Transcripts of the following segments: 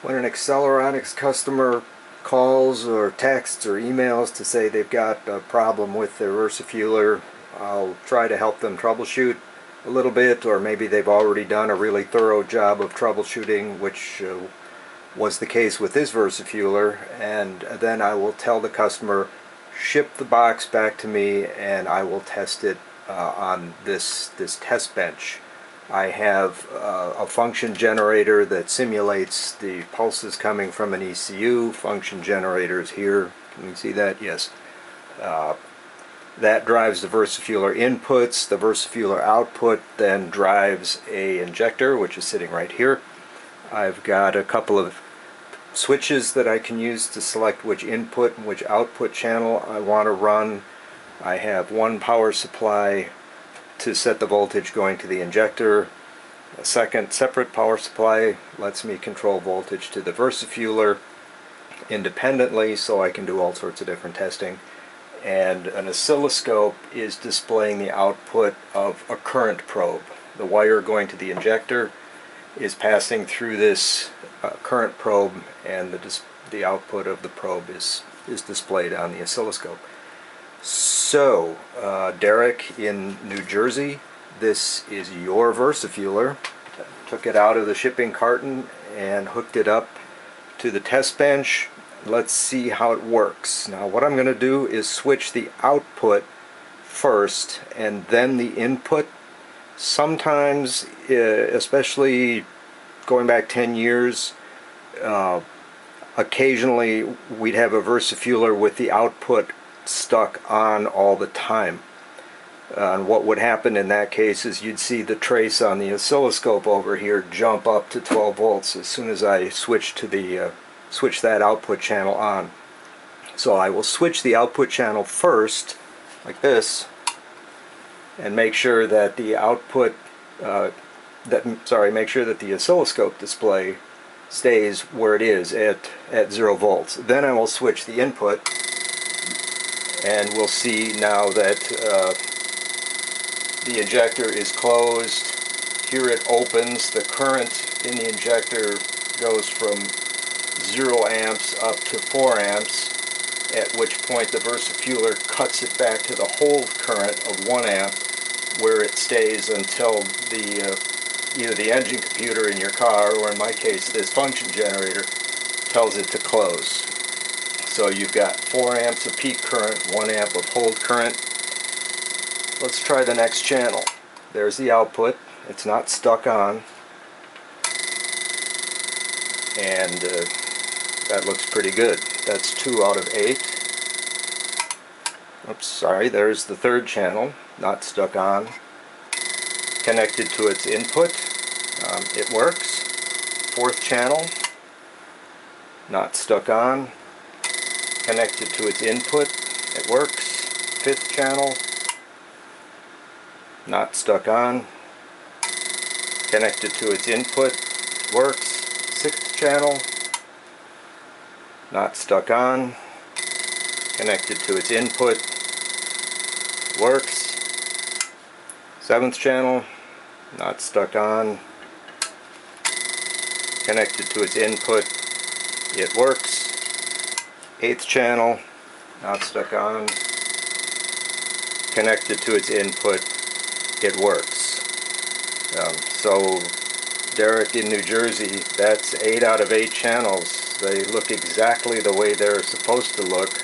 When an Acceleronics customer calls or texts or emails to say they've got a problem with their VersaFueler, I'll try to help them troubleshoot a little bit, or maybe they've already done a really thorough job of troubleshooting, which was the case with this VersaFueler, and then I will tell the customer, ship the box back to me and I will test it on this test bench. I have a function generator that simulates the pulses coming from an ECU. Function generator is here. Can you see that? Yes. That drives the VersaFueler inputs. The VersaFueler output then drives a injector, which is sitting right here. I've got a couple of switches that I can use to select which input and which output channel I want to run. I have one power supply to set the voltage going to the injector. A second separate power supply lets me control voltage to the VersaFueler independently, so I can do all sorts of different testing. And an oscilloscope is displaying the output of a current probe. The wire going to the injector is passing through this current probe, and the output of the probe is displayed on the oscilloscope. So, Derek in New Jersey, this is your VersaFueler. Took it out of the shipping carton and hooked it up to the test bench. Let's see how it works. Now what I'm going to do is switch the output first and then the input. Sometimes, especially going back 10 years, occasionally we'd have a VersaFueler with the output stuck on all the time. And what would happen in that case is you'd see the trace on the oscilloscope over here jump up to 12 volts as soon as I switch that output channel on. So I will switch the output channel first, like this, and make sure that the make sure that the oscilloscope display stays where it is at 0 volts. Then I will switch the input, and we'll see now that the injector is closed. Here it opens. The current in the injector goes from 0 amps up to 4 amps, at which point the VersaFueler cuts it back to the hold current of 1 amp, where it stays until either the engine computer in your car, or in my case this function generator, tells it to close. So you've got 4 amps of peak current, 1 amp of hold current. Let's try the next channel. There's the output. It's not stuck on. And that looks pretty good. That's 2 out of 8. Oops, sorry, there's the third channel, not stuck on. Connected to its input. It works. Fourth channel, not stuck on. Connected to its input. It works. Fifth channel, not stuck on. Connected to its input. It works. Sixth channel, not stuck on. Connected to its input. Works. Seventh channel, not stuck on. Connected to its input. It works. Eighth channel, not stuck on. Connected to its input. It works. So Derek in New Jersey, that's 8 out of 8 channels. They look exactly the way they're supposed to look.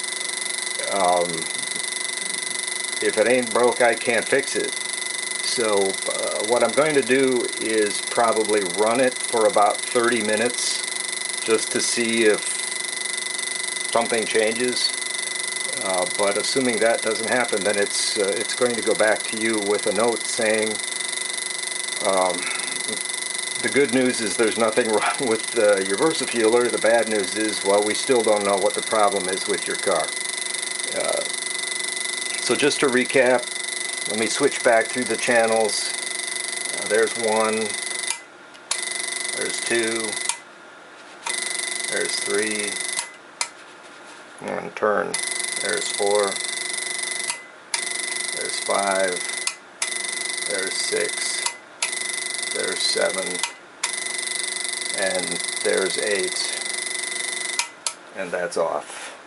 If it ain't broke, I can't fix it. So what I'm going to do is probably run it for about 30 minutes just to see if something changes. But assuming that doesn't happen, then it's going to go back to you with a note saying, the good news is there's nothing wrong with your VersaFueler. The bad news is, well, we still don't know what the problem is with your car. So just to recap, let me switch back through the channels. There's 1, there's 2, there's 3, and turn. There's 4, there's 5, there's 6, there's 7, and there's 8, and that's off.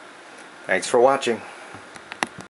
Thanks for watching.